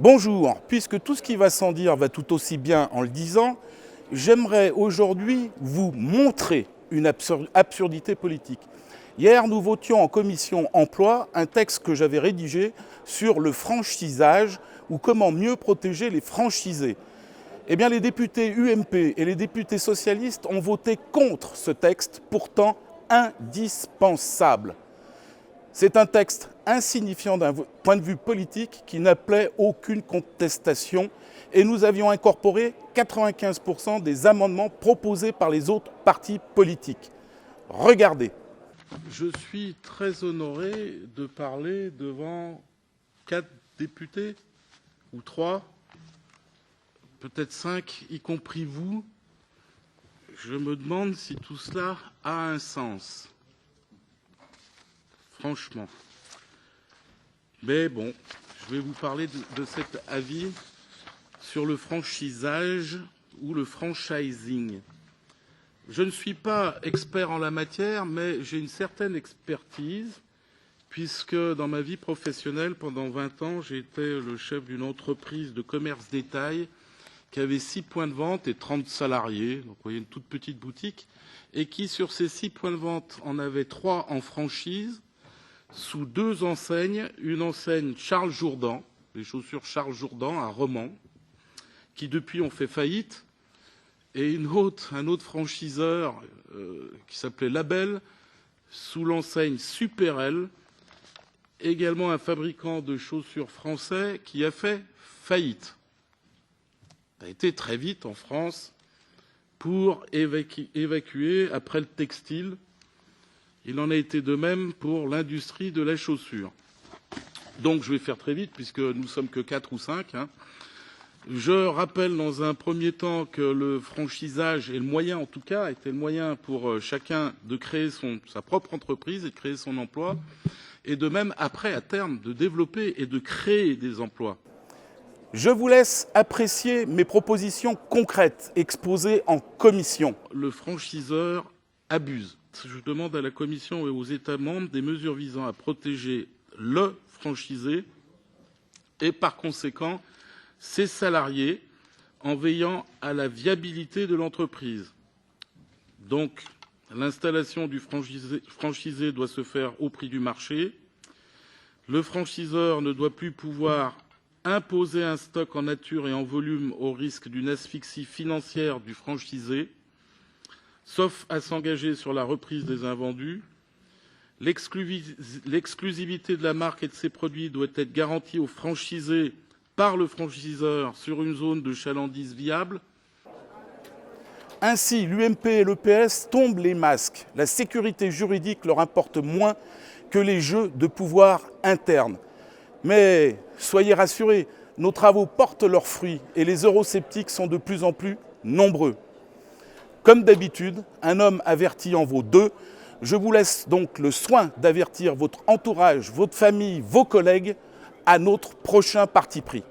Bonjour, puisque tout ce qui va sans dire va tout aussi bien en le disant, j'aimerais aujourd'hui vous montrer une absurdité politique. Hier, nous votions en commission emploi un texte que j'avais rédigé sur le franchisage ou comment mieux protéger les franchisés. Eh bien, les députés UMP et les députés socialistes ont voté contre ce texte, pourtant indispensable. C'est un texte insignifiant d'un point de vue politique qui n'appelait aucune contestation et nous avions incorporé 95% des amendements proposés par les autres partis politiques. Regardez. Je suis très honoré de parler devant 4 députés, ou 3, peut-être 5, y compris vous. Je me demande si tout cela a un sens. Franchement. Mais bon, je vais vous parler de cet avis sur le franchisage ou le franchising. Je ne suis pas expert en la matière, mais j'ai une certaine expertise, puisque dans ma vie professionnelle, pendant 20 ans, j'ai été le chef d'une entreprise de commerce détail qui avait 6 points de vente et 30 salariés, donc vous voyez une toute petite boutique, et qui, sur ces 6 points de vente, en avait 3 en franchise, sous 2 enseignes, une enseigne Charles Jourdan, les chaussures Charles Jourdan à Romans, qui depuis ont fait faillite, et un autre franchiseur qui s'appelait Label, sous l'enseigne Super-L, également un fabricant de chaussures français qui a fait faillite. Ça a été très vite en France pour évacuer après le textile. Il en a été de même pour l'industrie de la chaussure. Donc je vais faire très vite puisque nous ne sommes que 4 ou 5. Je rappelle dans un premier temps que le franchisage est le moyen, en tout cas, était le moyen pour chacun de créer sa propre entreprise et de créer son emploi, et de même après, à terme, de développer et de créer des emplois. Je vous laisse apprécier mes propositions concrètes exposées en commission. Le franchiseur abuse. Je demande à la Commission et aux États membres des mesures visant à protéger le franchisé et par conséquent ses salariés en veillant à la viabilité de l'entreprise. Donc, l'installation du franchisé doit se faire au prix du marché. Le franchiseur ne doit plus pouvoir imposer un stock en nature et en volume au risque d'une asphyxie financière du franchisé, sauf à s'engager sur la reprise des invendus. L'exclusivité de la marque et de ses produits doit être garantie aux franchisés par le franchiseur sur une zone de chalandise viable. Ainsi, l'UMP et l'EPS tombent les masques. La sécurité juridique leur importe moins que les jeux de pouvoir internes. Mais soyez rassurés, nos travaux portent leurs fruits et les eurosceptiques sont de plus en plus nombreux. Comme d'habitude, un homme averti en vaut 2. Je vous laisse donc le soin d'avertir votre entourage, votre famille, vos collègues à notre prochain parti pris.